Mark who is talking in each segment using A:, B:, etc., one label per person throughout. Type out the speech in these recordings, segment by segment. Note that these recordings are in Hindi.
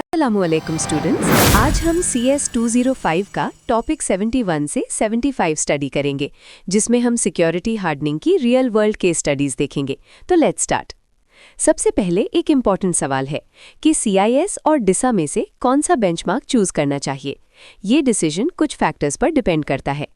A: अस्सलामुअलैकुम स्टूडेंट्स, आज हम CS 205 का टॉपिक 71 से 75 स्टडी करेंगे, जिसमें हम सिक्योरिटी हार्डनिंग की रियल वर्ल्ड केस स्टडीज देखेंगे। तो लेट्स स्टार्ट। सबसे पहले एक इम्पॉर्टेंट सवाल है कि CIS और DISA में से कौन सा बेंचमार्क चूज करना चाहिए। ये डिसीजन कुछ फैक्टर्स पर डिपेंड करता है।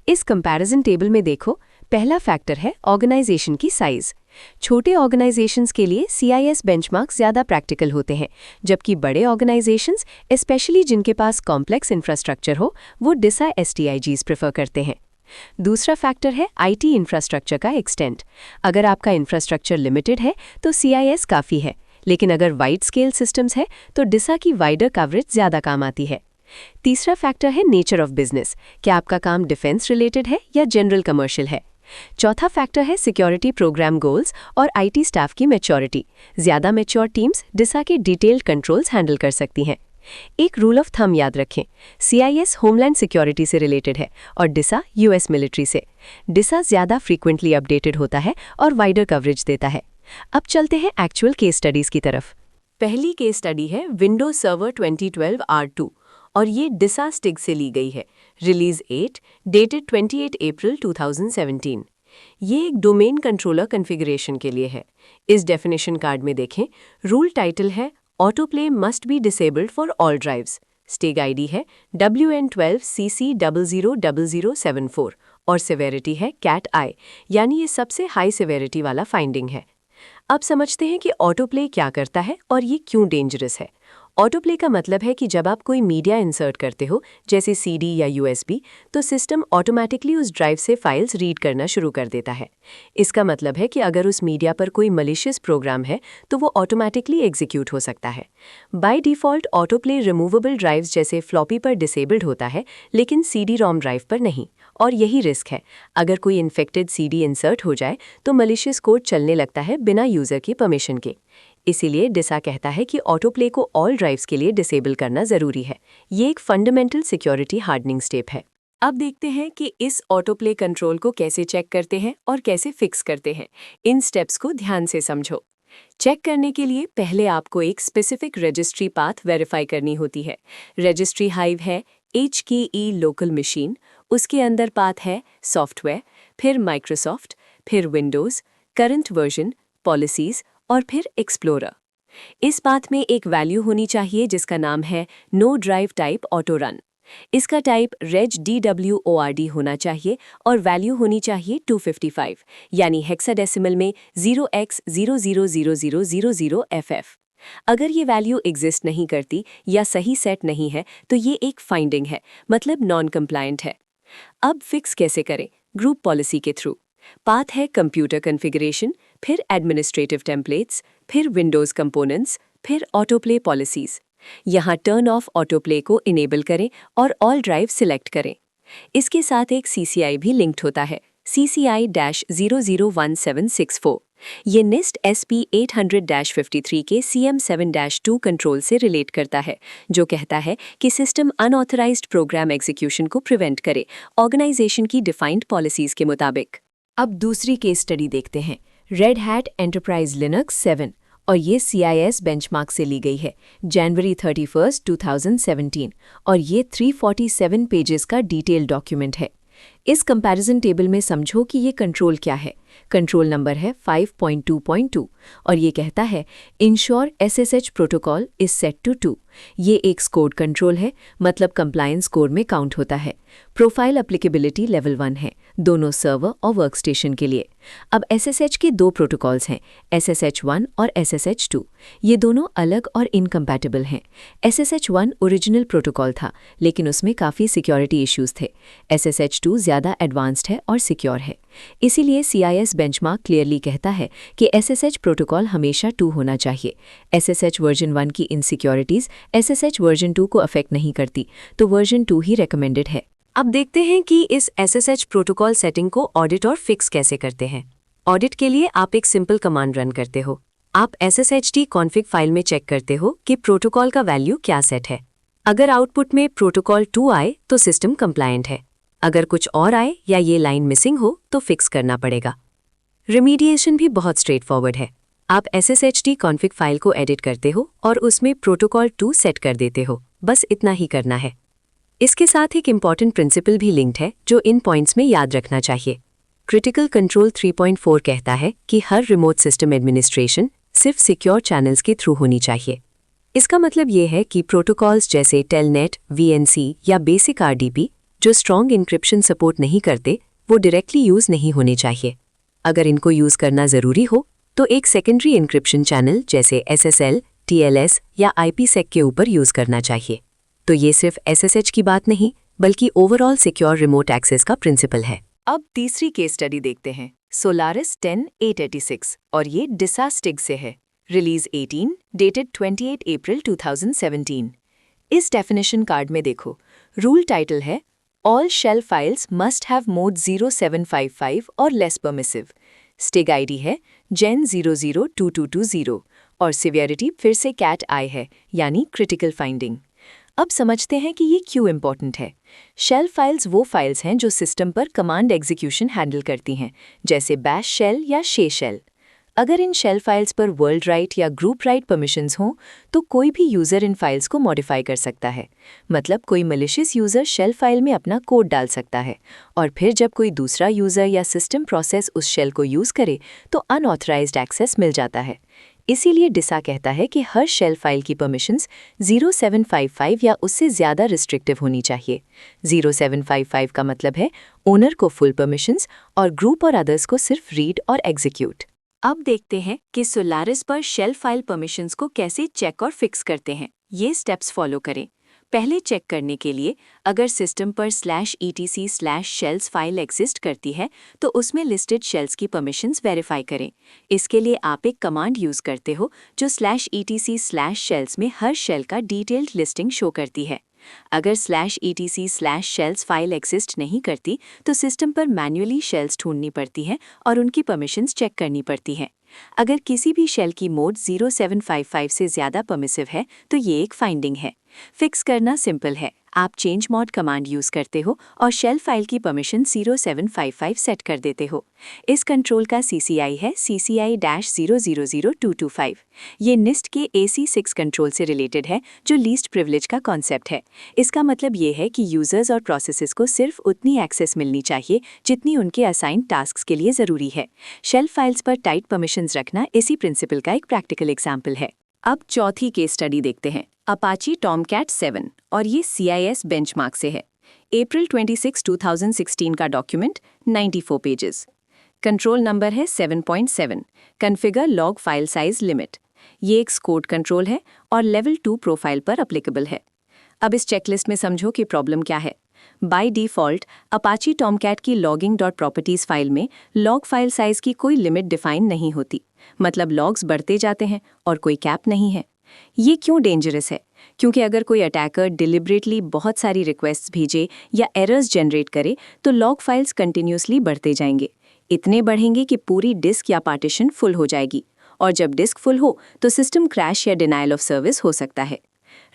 A: इस कंपैरिजन टेबल में देखो, पहला फैक्टर है ऑर्गेनाइजेशन की साइज। छोटे ऑर्गेनाइजेशंस के लिए CIS बेंचमार्क्स ज़्यादा प्रैक्टिकल होते हैं, जबकि बड़े ऑर्गेनाइजेशंस, स्पेशली जिनके पास कॉम्प्लेक्स इंफ्रास्ट्रक्चर हो, वो DISA STIGs प्रेफर करते हैं। दूसरा फैक्टर है IT इंफ्रास्ट्रक्चर का एक्सटेंट। अगर आपका इंफ्रास्ट्रक्चर लिमिटेड है तो CIS काफ़ी है, लेकिन अगर वाइड स्केल सिस्टम्स है तो DISA की वाइडर कवरेज ज़्यादा काम आती है। तीसरा फैक्टर है नेचर ऑफ बिजनेस। क्या आपका काम डिफेंस रिलेटेड है या जनरल कमर्शियल है। चौथा फैक्टर है सिक्योरिटी प्रोग्राम गोल्स और IT स्टाफ की मैच्योरिटी। ज़्यादा मैच्योर टीम्स DISA के डिटेल्ड कंट्रोल्स हैंडल कर सकती हैं। एक रूल ऑफ थंब याद रखें, CIS होमलैंड सिक्योरिटी से रिलेटेड है और DISA US मिलिट्री से। DISA ज़्यादा फ्रीक्वेंटली अपडेटेड होता है और वाइडर कवरेज देता है। अब चलते हैं एक्चुअल केस स्टडीज़ की तरफ। पहली केस स्टडी है विंडोज सर्वर 2012 R2 और ये DISA स्टिग से ली गई है। रिलीज 8 डेटेड 28 अप्रैल 2017। ये एक डोमेन कंट्रोलर कॉन्फ़िगरेशन के लिए है। इस डेफिनेशन कार्ड में देखें, रूल टाइटल है auto play must be disabled for all drives. STIG ID है WN12CC000074 और सेवेरिटी है CAT I, यानी ये सबसे हाई सेवेरिटी वाला फाइंडिंग है। अब समझते हैं कि ऑटो प्ले क्या करता है और ये क्यों डेंजरस है। ऑटो प्ले का मतलब है कि जब आप कोई मीडिया इंसर्ट करते हो, जैसे CD या USB, तो सिस्टम ऑटोमेटिकली उस ड्राइव से फाइल्स रीड करना शुरू कर देता है। इसका मतलब है कि अगर उस मीडिया पर कोई मलिशियस प्रोग्राम है तो वो ऑटोमेटिकली एग्जीक्यूट हो सकता है। By default auto play removable drives जैसे फ्लॉपी पर डिसेबल्ड होता है, लेकिन CD-ROM ड्राइव पर नहीं। और यही रिस्क है, अगर कोई इन्फेक्टेड CD इंसर्ट हो जाए तो मलिशियस कोड चलने लगता है बिना यूज़र की परमिशन के। इसीलिए DISA कहता है कि ऑटो प्ले को ऑल ड्राइव्स के लिए डिसेबल करना ज़रूरी है। ये एक फंडामेंटल सिक्योरिटी हार्डनिंग स्टेप है। अब देखते हैं कि इस ऑटो प्ले कंट्रोल को कैसे चेक करते हैं और कैसे फिक्स करते हैं। इन स्टेप्स को ध्यान से समझो। चेक करने के लिए पहले आपको एक स्पेसिफिक रजिस्ट्री पाथ वेरीफाई करनी होती है। रजिस्ट्री हाइव है HKE लोकल मशीन, उसके अंदर पाथ है सॉफ्टवेयर, फिर माइक्रोसॉफ्ट, फिर विंडोज़, करंट वर्जन, पॉलिसीज़ और फिर एक्सप्लोरर। इस पाथ में एक वैल्यू होनी चाहिए जिसका नाम है no drive type auto run. इसका टाइप reg DWORD होना चाहिए और वैल्यू होनी चाहिए 255, यानी हेक्साडेसिमल में 0x000000FF। अगर ये वैल्यू एग्जिस्ट नहीं करती या सही सेट नहीं है तो ये एक फाइंडिंग है, मतलब नॉन कंप्लायंट है। अब फिक्स कैसे करें? ग्रुप पॉलिसी के थ्रू। पाथ है कंप्यूटर कॉन्फ़िगरेशन, फिर एडमिनिस्ट्रेटिव टेम्पलेट्स, फिर विंडोज़ कंपोनेंट्स, फिर ऑटो प्ले पॉलिसीज़। यहाँ टर्न ऑफ ऑटो प्ले को इनेबल करें और ऑल ड्राइव सिलेक्ट करें। इसके साथ एक CCI भी लिंक्ड होता है, CCI-001764। ये NIST SP 800-53 के CM7-2 कंट्रोल से रिलेट करता है, जो कहता है कि सिस्टम अनऑथराइज्ड प्रोग्राम एग्जीक्यूशन को प्रिवेंट करे, ऑर्गेनाइजेशन की डिफाइंड पॉलिसीज़ के मुताबिक। अब दूसरी केस स्टडी देखते हैं, रेड हैट एंटरप्राइज लिनक्स 7, और ये CIS बेंचमार्क से ली गई है, जनवरी 31, 2017, और ये 347 पेजेस का डिटेल डॉक्यूमेंट है। इस कंपैरिजन टेबल में समझो कि ये कंट्रोल क्या है। कंट्रोल नंबर है 5.2.2 और ये कहता है ensure SSH protocol is set to 2। ये एक स्कोर्ड कंट्रोल है, मतलब कंप्लायंस स्कोर में काउंट होता है। प्रोफाइल एप्लीकेबिलिटी लेवल 1 है, दोनों सर्वर और वर्कस्टेशन के लिए। अब SSH के दो प्रोटोकॉल्स हैं, SSH1 और SSH2। ये दोनों अलग और इनकम्पैटिबल हैं। SSH1 ओरिजिनल प्रोटोकॉल था, लेकिन उसमें काफ़ी सिक्योरिटी इश्यूज थे। SSH2 ज़्यादा एडवांस्ड है और सिक्योर है। इसीलिए CIS बेंचमार्क क्लियरली कहता है कि SSH प्रोटोकॉल हमेशा 2 होना चाहिए। SSH वर्जन 1 की इनसिक्योरिटीज़ SSH वर्जन 2 को अफेक्ट नहीं करती, तो वर्जन 2 ही रेकमेंडेड है। अब देखते हैं कि इस SSH प्रोटोकॉल सेटिंग को ऑडिट और फिक्स कैसे करते हैं। ऑडिट के लिए आप एक सिंपल कमांड रन करते हो। आप SSHD कॉन्फ़िग फाइल में चेक करते हो कि प्रोटोकॉल का वैल्यू क्या सेट है। अगर आउटपुट में प्रोटोकॉल 2 आए तो सिस्टम कंप्लायंट है। अगर कुछ और आए या ये लाइन मिसिंग हो तो फिक्स करना पड़ेगा। रिमीडिएशन भी बहुत स्ट्रेट फॉरवर्ड है। आप SSHD कॉन्फ़िग फाइल को एडिट करते हो और उसमें प्रोटोकॉल 2 सेट कर देते हो, बस इतना ही करना है। इसके साथ एक इम्पॉर्टेंट प्रिंसिपल भी लिंक्ड है जो इन पॉइंट्स में याद रखना चाहिए। क्रिटिकल कंट्रोल 3.4 कहता है कि हर रिमोट सिस्टम एडमिनिस्ट्रेशन सिर्फ सिक्योर चैनल्स के थ्रू होनी चाहिए। इसका मतलब ये है कि प्रोटोकॉल्स जैसे टेलनेट, VNC या बेसिक RDP जो स्ट्रॉन्ग इंक्रिप्शन सपोर्ट नहीं करते, वो डायरेक्टली यूज़ नहीं होने चाहिए। अगर इनको यूज़ करना ज़रूरी हो तो एक सेकेंडरी इंक्रिप्शन चैनल जैसे SSL, TLS या IPsec के ऊपर यूज़ करना चाहिए। तो ये सिर्फ SSH की बात नहीं, बल्कि ओवरऑल सिक्योर रिमोट एक्सेस का प्रिंसिपल है।
B: अब तीसरी केस स्टडी देखते हैं, सोलारिस 10.886 और ये DISA STIG से है। रिलीज 18, डेटेड 28 अप्रैल 2017। इस डेफिनेशन कार्ड में देखो, रूल टाइटल है all shell files must have mode 0755 और लेस परमिसिव। स्टिग आईडी है जेन 002220 और सिवियरिटी फिर से कैट आई है, यानी क्रिटिकल फाइंडिंग। अब समझते हैं कि ये क्यों इम्पॉर्टेंट है। शेल फाइल्स वो फाइल्स हैं जो सिस्टम पर कमांड एग्जीक्यूशन हैंडल करती हैं, जैसे बैश शेल या शे शेल। अगर इन शेल फाइल्स पर वर्ल्ड राइट या ग्रुप राइट परमिशंस हों, तो कोई भी यूज़र इन फाइल्स को मॉडिफाई कर सकता है। मतलब कोई मलिशियस यूज़र शेल फाइल में अपना कोड डाल सकता है, और फिर जब कोई दूसरा यूज़र या सिस्टम प्रोसेस उस शेल को यूज़ करे तो अनऑथराइज्ड एक्सेस मिल जाता है। इसीलिए डिसा कहता है कि हर शेल फाइल की परमिशंस 0755 या उससे ज़्यादा रिस्ट्रिक्टिव होनी चाहिए। 0755 का मतलब है ओनर को फुल परमिशंस और ग्रुप और अदर्स को सिर्फ रीड और एग्जीक्यूट। अब देखते हैं कि सोलारिस पर शेल फाइल परमिशंस को कैसे चेक और फिक्स करते हैं। ये स्टेप्स फॉलो करें। पहले चेक करने के लिए अगर सिस्टम पर /etc/shells फाइल एग्जिस्ट करती है तो उसमें लिस्टेड शेल्स की परमिशंस वेरीफाई करें। इसके लिए आप एक कमांड यूज़ करते हो जो /etc/shells में हर शेल का डिटेल्ड लिस्टिंग शो करती है। अगर /etc/shells फाइल एग्जिस्ट नहीं करती तो सिस्टम पर मैन्युअली शेल्स ढूंढनी पड़ती हैं और उनकी परमिशंस चेक करनी पड़ती हैं। अगर किसी भी शेल की मोड 0755 से ज़्यादा परमिसिव है तो ये एक फाइंडिंग है। फिक्स करना सिंपल है, आप चेंज मॉड कमांड यूज़ करते हो और शेल फाइल की परमिशन 0755 सेट कर देते हो। इस कंट्रोल का CCI है CCI-000225। ये निस्ट के AC6 कंट्रोल से रिलेटेड है जो लीस्ट प्रिविलेज का कॉन्सेप्ट है। इसका मतलब ये है कि यूजर्स और प्रोसेसेस को सिर्फ उतनी एक्सेस मिलनी चाहिए जितनी उनके असाइन टास्क्स के लिए ज़रूरी है। शेल फाइल्स पर टाइट परमिशंस रखना इसी प्रिंसिपल का एक प्रैक्टिकल एग्जाम्पल है। अब चौथी केस स्टडी देखते हैं, अपाची टॉमकैट 7 और ये CIS बेंचमार्क से है। अप्रैल 26, 2016 का डॉक्यूमेंट, 94 पेजेस। कंट्रोल नंबर है 7.7, configure log file size limit. ये एक स्कोड कंट्रोल है और लेवल 2 प्रोफाइल पर अप्लीकेबल है। अब इस चेकलिस्ट में समझो कि प्रॉब्लम क्या है। बाय डिफ़ॉल्ट अपाची टॉमकैट की logging.properties फाइल में लॉग फाइल साइज की कोई लिमिट डिफाइन नहीं होती, मतलब लॉग्स बढ़ते जाते हैं और कोई कैप नहीं है। ये क्यों डेंजरस है? क्योंकि अगर कोई अटैकर डिलिबरेटली बहुत सारी रिक्वेस्ट्स भेजे या एरर्स जनरेट करे तो लॉग फाइल्स कंटिन्यूसली बढ़ते जाएंगे। इतने बढ़ेंगे कि पूरी डिस्क या पार्टीशन फुल हो जाएगी, और जब डिस्क फुल हो तो सिस्टम क्रैश या डिनायल ऑफ सर्विस हो सकता है।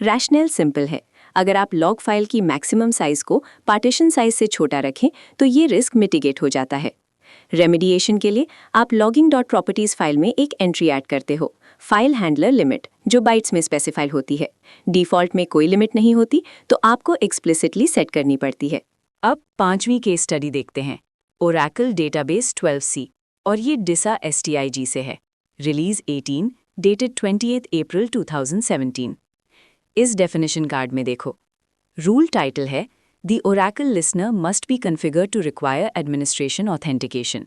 B: रैशनल सिंपल है, अगर आप लॉग फाइल की मैक्सिमम साइज को पार्टीशन साइज से छोटा रखें तो ये रिस्क मिटिगेट हो जाता है। रेमेडिएशन के लिए आप logging.properties फाइल में एक एंट्री ऐड करते हो, फाइल हैंडलर लिमिट, जो बाइट्स में स्पेसिफाई होती है। डिफ़ॉल्ट में कोई लिमिट नहीं होती तो आपको एक्सप्लिसिटली सेट करनी पड़ती है। अब पांचवी केस स्टडी देखते हैं, ओरेकल डेटाबेस 12C और ये डिसा STIG से है। रिलीज 18, डेटेड 28 अप्रैल 2017। इस डेफिनेशन कार्ड में देखो, रूल टाइटल है The Oracle Listener must be configured to require administration authentication.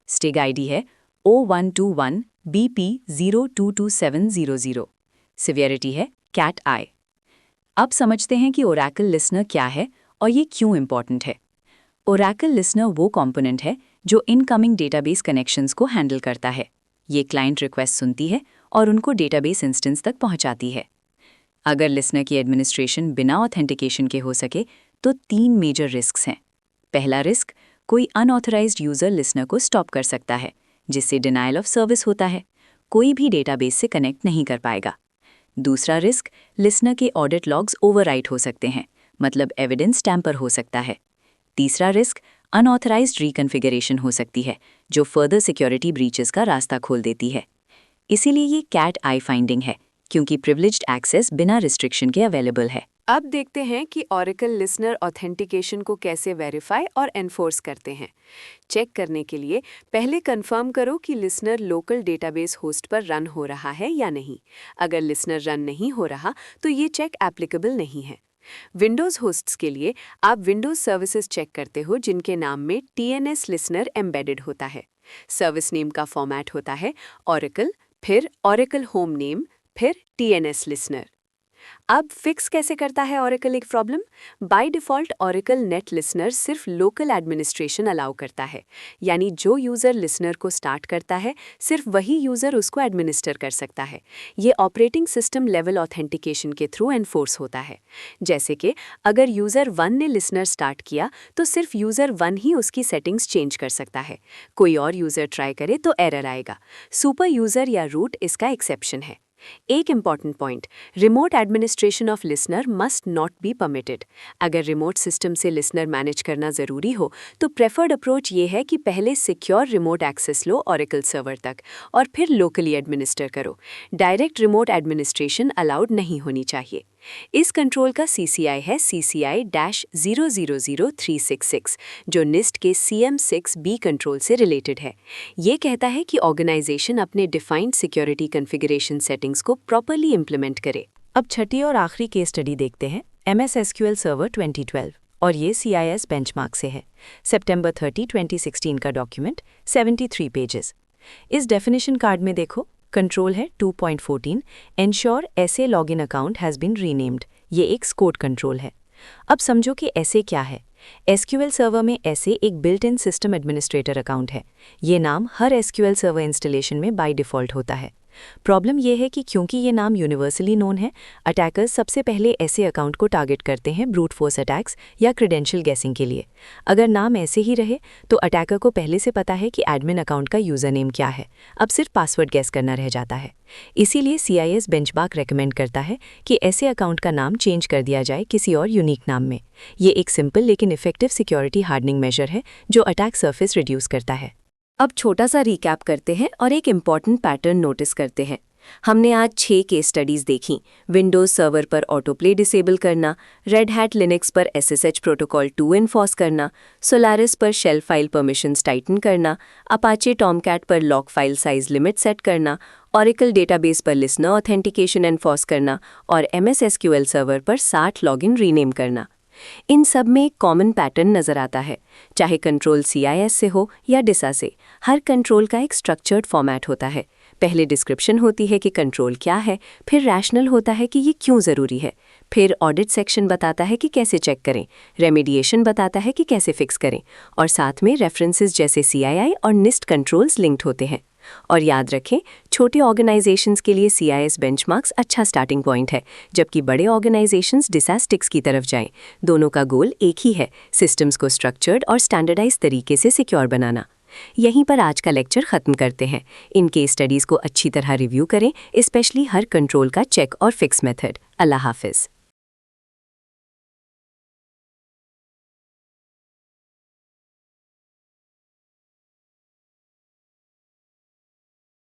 B: STIG ID है O121BP022700। सिवियरिटी है कैट आई। अब समझते हैं कि Oracle Listener क्या है और ये क्यों इम्पॉर्टेंट है। Oracle Listener वो कंपोनेंट है जो इनकमिंग डेटाबेस कनेक्शंस को हैंडल करता है। ये क्लाइंट रिक्वेस्ट सुनती है और उनको डेटाबेस इंस्टेंस तक पहुंचाती है। अगर लिसनर की एडमिनिस्ट्रेशन बिना ऑथेंटिकेशन के हो सके तो 3 मेजर रिस्क्स हैं। पहला रिस्क, कोई अनऑथराइज्ड यूज़र लिसनर को स्टॉप कर सकता है, जिससे डिनायल ऑफ सर्विस होता है, कोई भी डेटाबेस से कनेक्ट नहीं कर पाएगा। दूसरा रिस्क, लिसनर के ऑडिट लॉग्स ओवरराइट हो सकते हैं, मतलब एविडेंस टैम्पर हो सकता है। तीसरा रिस्क, अनऑथराइज्ड रिकन्फिगरेशन हो सकती है, जो फर्दर सिक्योरिटी ब्रीचेस का रास्ता खोल देती है। इसीलिए ये कैट आई फाइंडिंग है, क्योंकि प्रिविलेज्ड एक्सेस बिना रिस्ट्रिक्शन के अवेलेबल है।
A: अब देखते हैं कि Oracle लिसनर ऑथेंटिकेशन को कैसे वेरीफाई और एनफोर्स करते हैं। चेक करने के लिए पहले कंफर्म करो कि लिसनर लोकल डेटाबेस होस्ट पर रन हो रहा है या नहीं। अगर लिसनर रन नहीं हो रहा तो ये चेक एप्लीकेबल नहीं है। विंडोज़ होस्ट्स के लिए आप विंडोज़ सर्विसेज चेक करते हो जिनके नाम में TNS लिसनर एम्बेडेड होता है। सर्विस नेम का फॉर्मेट होता है Oracle, फिर Oracle होम नेम, फिर TNS लिसनर। अब फिक्स कैसे करता है Oracle एक problem? By default Oracle net listener सिर्फ लोकल एडमिनिस्ट्रेशन अलाउ करता है, यानी जो यूज़र लिसनर को स्टार्ट करता है सिर्फ वही यूज़र उसको एडमिनिस्टर कर सकता है। ये ऑपरेटिंग सिस्टम लेवल ऑथेंटिकेशन के थ्रू एनफोर्स होता है। जैसे कि अगर यूज़र 1 ने लिसनर स्टार्ट किया तो सिर्फ यूज़र 1 ही उसकी सेटिंग्स चेंज कर सकता है। कोई और यूज़र ट्राई करे तो एरर आएगा। सुपर यूज़र या रूट इसका एक्सेप्शन है। एक important point, remote administration of listener must not be permitted. अगर रिमोट सिस्टम से लिसनर मैनेज करना ज़रूरी हो तो प्रेफर्ड अप्रोच ये है कि पहले सिक्योर रिमोट एक्सेस लो Oracle सर्वर तक और फिर लोकली एडमिनिस्टर करो। डायरेक्ट रिमोट एडमिनिस्ट्रेशन अलाउड नहीं होनी चाहिए। इस कंट्रोल का CCI है CCI-000366, जो NIST के CM6B कंट्रोल से रिलेटेड है। ये कहता है कि ऑर्गेनाइजेशन अपने डिफाइंड सिक्योरिटी कॉन्फ़िगरेशन सेटिंग्स को प्रॉपर्ली इम्प्लीमेंट करे।
B: अब छठी और आखिरी केस स्टडी देखते हैं, MS SQL सर्वर 2012, और ये CIS बेंचमार्क से है। सितंबर 30, 2016 का डॉक्यूमेंट, 73 पेजेस। इस डेफिनेशन कार्ड में देखो, कंट्रोल है 2.14, ensure SA login account has been renamed. ये एक स्कोड कंट्रोल है। अब समझो कि SA क्या है। SQL सर्वर में SA एक built in system administrator account है। ये नाम हर SQL सर्वर इंस्टॉलेशन में बाय डिफ़ॉल्ट होता है। प्रॉब्लम यह है कि क्योंकि ये नाम यूनिवर्सली नोन है, अटैकर्स सबसे पहले ऐसे अकाउंट को टारगेट करते हैं ब्रूट फोर्स अटैक्स या क्रेडेंशियल गैसिंग के लिए। अगर नाम ऐसे ही रहे तो अटैकर को पहले से पता है कि एडमिन अकाउंट का यूज़र नेम क्या है, अब सिर्फ पासवर्ड गैस करना रह जाता है। इसीलिए CIS बेंचमार्क रेकमेंड करता है कि ऐसे अकाउंट का नाम चेंज कर दिया जाए किसी और यूनिक नाम में। ये एक सिंपल लेकिन इफेक्टिव सिक्योरिटी हार्डनिंग मेजर है जो अटैक सरफेस रिड्यूस करता है।
A: अब छोटा सा रिकैप करते हैं और एक इम्पॉर्टेंट पैटर्न नोटिस करते हैं। हमने आज 6 केस स्टडीज़ देखी। विंडोज़ सर्वर पर ऑटो प्ले डिसेबल करना, रेड हैट लिनक्स पर SSH प्रोटोकॉल 2 इन्फॉर्स करना, सोलारिस पर शेल फाइल परमिशंस टाइटन करना, अपाचे टॉमकैट पर lock file size limit set करना, Oracle डेटाबेस पर लिसनर ऑथेंटिकेशन एनफोर्स करना और MS SQL सर्वर पर 60 लॉगिन रीनेम करना। इन सब में एक कॉमन पैटर्न नज़र आता है, चाहे कंट्रोल CIS से हो या DISA से। हर कंट्रोल का एक स्ट्रक्चर्ड फॉर्मेट होता है। पहले डिस्क्रिप्शन होती है कि कंट्रोल क्या है, फिर रैशनल होता है कि ये क्यों ज़रूरी है, फिर ऑडिट सेक्शन बताता है कि कैसे चेक करें, रेमेडिएशन बताता है कि कैसे फिक्स करें, और साथ में रेफरेंसेस जैसे CII और NIST कंट्रोल्स लिंक्ड होते हैं। और याद रखें, छोटे ऑर्गेनाइजेशंस के लिए CIS बेंचमार्क्स अच्छा स्टार्टिंग पॉइंट है, जबकि बड़े ऑर्गेनाइजेशंस DISA स्टिक्स की तरफ जाएं। दोनों का गोल एक ही है, सिस्टम्स को स्ट्रक्चर्ड और स्टैंडर्डाइज तरीके से सिक्योर बनाना। यहीं पर आज का लेक्चर ख़त्म करते हैं। इन केस स्टडीज़ को अच्छी तरह रिव्यू करें, स्पेशली हर कंट्रोल का चेक और फिक्स मेथड। अल्लाह हाफिज़।